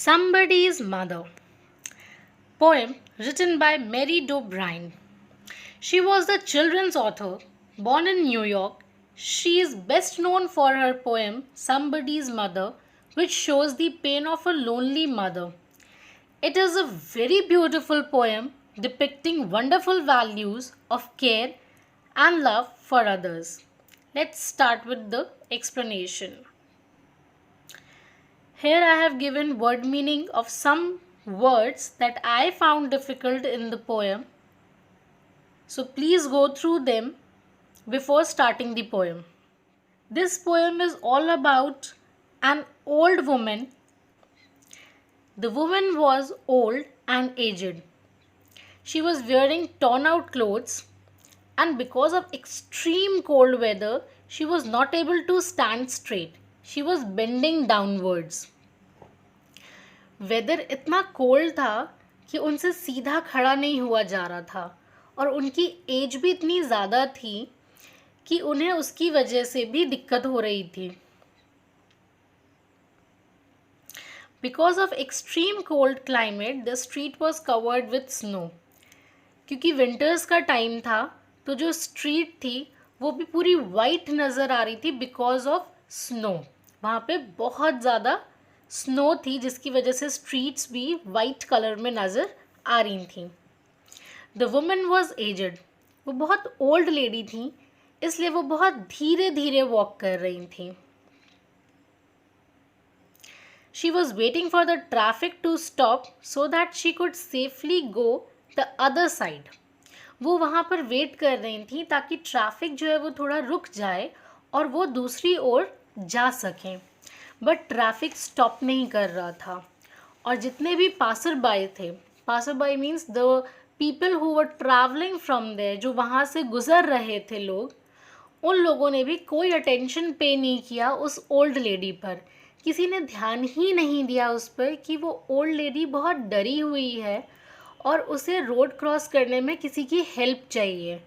Somebody's Mother. Poem written by Mary Do Bryan. She was the children's author, born in New York. She is best known for her poem Somebody's Mother, which shows the pain of a lonely mother. It is a very beautiful poem depicting wonderful values of care and love for others. Let's start with the explanation. Here I have given word meaning of some words that I found difficult in the poem. So please go through them before starting the poem. This poem is all about an old woman. The woman was old and aged. She was wearing torn out clothes, and because of extreme cold weather, she was not able to stand straight. She was bending downwards. Weather इतना cold था कि उनसे सीधा खड़ा नहीं हुआ जा रहा था और उनकी एज भी इतनी ज़्यादा थी कि उन्हें उसकी वजह से भी दिक्कत हो रही थी. Because of extreme cold climate the street was covered with snow. क्योंकि विंटर्स का टाइम था तो जो स्ट्रीट थी वो भी पूरी वाइट नज़र आ रही थी बिकॉज ऑफ स्नो. वहाँ पे बहुत ज़्यादा स्नो थी जिसकी वजह से स्ट्रीट्स भी वाइट कलर में नज़र आ रही थी. The woman was aged. वो बहुत ओल्ड लेडी थी इसलिए वो बहुत धीरे धीरे वॉक कर रही थी. She was waiting for the traffic to stop so that she could safely go the other side. वो वहाँ पर वेट कर रही थी ताकि ट्रैफिक जो है वो थोड़ा रुक जाए और वो दूसरी ओर जा सकें. बट ट्रैफिक स्टॉप नहीं कर रहा था और जितने भी पासर बाई थे, passer by means the people who were travelling from there, जो वहाँ से गुज़र रहे थे लोग, उन लोगों ने भी कोई अटेंशन पे नहीं किया उस ओल्ड लेडी पर. किसी ने ध्यान ही नहीं दिया उस पर कि वो ओल्ड लेडी बहुत डरी हुई है और उसे रोड क्रॉस करने में किसी की हेल्प चाहिए.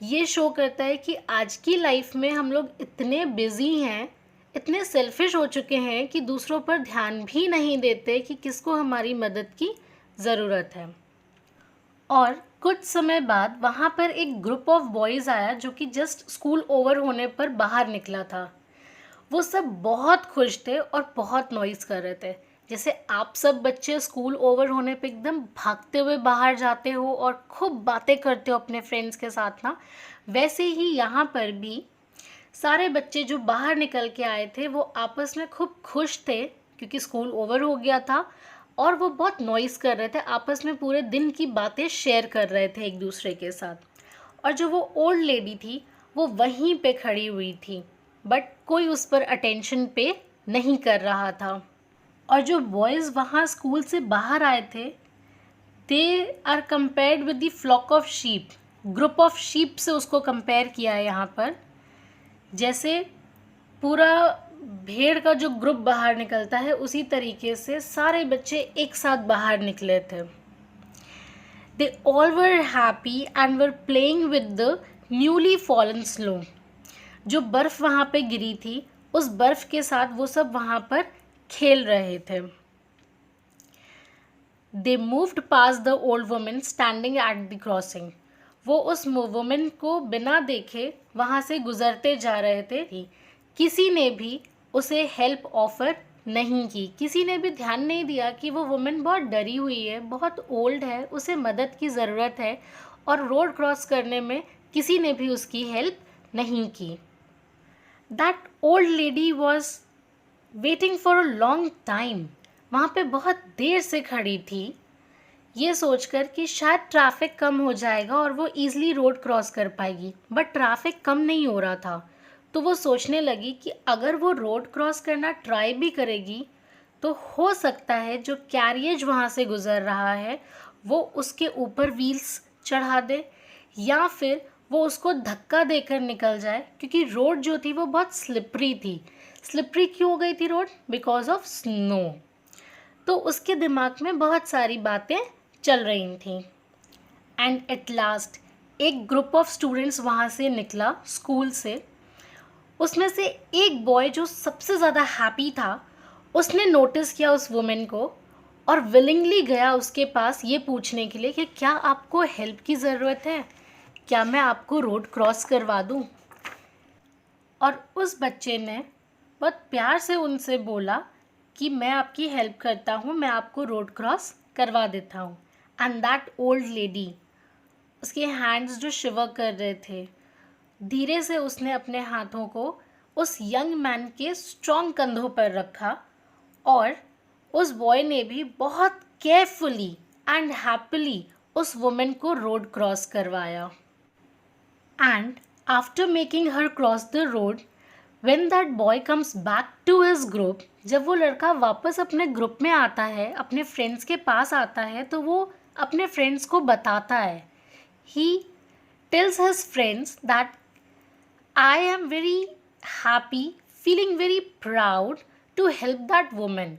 ये शो करता है कि आज की लाइफ में हम लोग इतने बिज़ी हैं, इतने सेल्फिश हो चुके हैं कि दूसरों पर ध्यान भी नहीं देते कि किसको हमारी मदद की ज़रूरत है. और कुछ समय बाद वहाँ पर एक ग्रुप ऑफ बॉयज़ आया जो कि जस्ट स्कूल ओवर होने पर बाहर निकला था. वो सब बहुत खुश थे और बहुत नॉइज़ कर रहे थे. जैसे आप सब बच्चे स्कूल ओवर होने पे एकदम भागते हुए बाहर जाते हो और खूब बातें करते हो अपने फ्रेंड्स के साथ ना, वैसे ही यहाँ पर भी सारे बच्चे जो बाहर निकल के आए थे वो आपस में खूब खुश थे क्योंकि स्कूल ओवर हो गया था और वो बहुत नॉइज़ कर रहे थे. आपस में पूरे दिन की बातें शेयर कर रहे थे एक दूसरे के साथ. और जो वो ओल्ड लेडी थी वो वहीं पे खड़ी हुई थी बट कोई उस पर अटेंशन पे नहीं कर रहा था. और जो बॉयज़ वहाँ स्कूल से बाहर आए थे, they are compared with the flock of sheep. Group of sheep से उसको कंपेयर किया है यहाँ पर. जैसे पूरा भेड़ का जो ग्रुप बाहर निकलता है उसी तरीके से सारे बच्चे एक साथ बाहर निकले थे. They all were happy and were playing with the newly fallen snow. जो बर्फ़ वहाँ पे गिरी थी उस बर्फ़ के साथ वो सब वहाँ पर खेल रहे थे. They moved pass the old woman standing at the crossing. वो उस वुमन को बिना देखे वहाँ से गुज़रते जा रहे थे. किसी ने भी उसे हेल्प ऑफ़र नहीं की. किसी ने भी ध्यान नहीं दिया कि वो वुमन बहुत डरी हुई है, बहुत ओल्ड है, उसे मदद की ज़रूरत है और रोड क्रॉस करने में किसी ने भी उसकी हेल्प नहीं की. That old lady was waiting for a long time. वहाँ पे बहुत देर से खड़ी थी ये सोचकर कि शायद ट्रैफिक कम हो जाएगा और वो ईज़िली रोड क्रॉस कर पाएगी. बट ट्रैफिक कम नहीं हो रहा था तो वो सोचने लगी कि अगर वो रोड क्रॉस करना ट्राई भी करेगी तो हो सकता है जो कैरियज वहाँ से गुज़र रहा है वो उसके ऊपर व्हील्स चढ़ा दे या फिर वो उसको धक्का देकर निकल जाए. क्योंकि रोड जो थी वो बहुत स्लिपरी थी. स्लिपरी क्यों हो गई थी रोड? Because of snow. तो उसके दिमाग में बहुत सारी बातें चल रही थी. एंड एट लास्ट एक ग्रुप ऑफ स्टूडेंट्स वहाँ से निकला स्कूल से. उसमें से एक बॉय जो सबसे ज़्यादा हैप्पी था उसने नोटिस किया उस वुमेन को और विलिंगली गया उसके पास ये पूछने के लिए कि क्या आपको हेल्प की ज़रूरत है, क्या मैं आपको रोड क्रॉस करवा दूँ। और उस बच्चे ने बहुत प्यार से उनसे बोला कि मैं आपकी हेल्प करता हूँ, मैं आपको रोड क्रॉस करवा देता हूँ। एंड दैट ओल्ड लेडी, उसके हैंड्स जो शिवर कर रहे थे, धीरे से उसने अपने हाथों को उस यंग मैन के स्ट्रॉन्ग कंधों पर रखा और उस बॉय ने भी बहुत केयरफुली एंड हैप्पीली उस वुमेन को रोड क्रॉस करवाया। And after making her cross the road, when that boy comes back to his group, जब वो लड़का वापस अपने ग्रुप में आता है, अपने फ्रेंड्स के पास आता है, तो वो अपने फ्रेंड्स को बताता है, he tells his friends that I am very happy, feeling very proud to help that woman,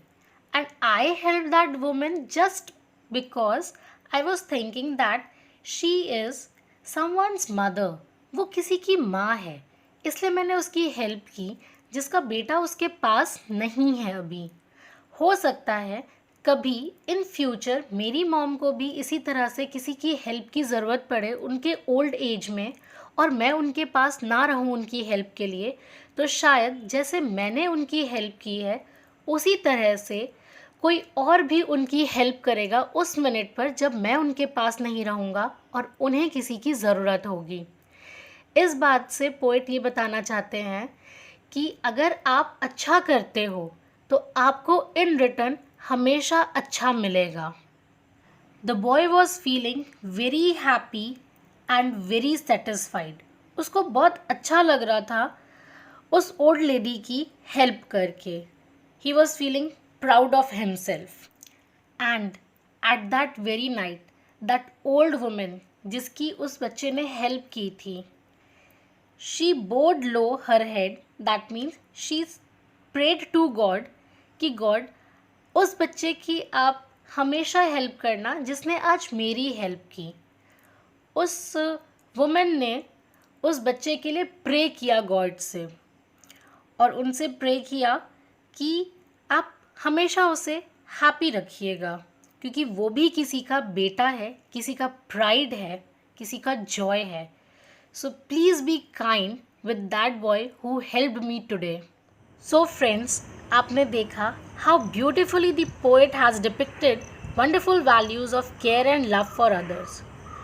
and I helped that woman just because I was thinking that she is someone's mother, वो किसी की माँ है, इसलिए मैंने उसकी help की जिसका बेटा उसके पास नहीं है अभी। हो सकता है कभी इन फ्यूचर मेरी मॉम को भी इसी तरह से किसी की हेल्प की ज़रूरत पड़े उनके ओल्ड एज में और मैं उनके पास ना रहूं उनकी हेल्प के लिए, तो शायद जैसे मैंने उनकी हेल्प की है उसी तरह से कोई और भी उनकी हेल्प करेगा उस मिनट पर जब मैं उनके पास नहीं रहूँगा और उन्हें किसी की ज़रूरत होगी। इस बात से पोएट ये बताना चाहते हैं कि अगर आप अच्छा करते हो तो आपको इन रिटर्न हमेशा अच्छा मिलेगा। The boy was feeling very happy and very satisfied. उसको बहुत अच्छा लग रहा था उस ओल्ड लेडी की हेल्प करके। He was feeling proud of himself. And at that very night that old women जिसकी उस बच्चे ने हेल्प की थी, she bowed low her head, that means she prayed to God कि God उस बच्चे की आप हमेशा हेल्प करना जिसने आज मेरी हेल्प की। उस वुमेन ने उस बच्चे के लिए प्रे किया गॉड से और उनसे प्रे किया कि आप हमेशा उसे हैप्पी रखिएगा, क्योंकि वो भी किसी का बेटा है, किसी का प्राइड है, किसी का जॉय है। So please be kind with that boy who helped me today. So friends, आपने देखा how beautifully the poet has depicted wonderful values of care and love for others.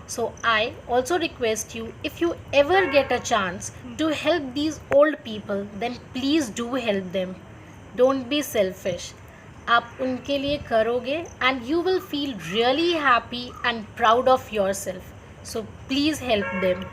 So I also request you, if you ever get a chance to help these old people, then please do help them. Don't be selfish. आप उनके लिए करोगे and you will feel really happy and proud of yourself. So please help them.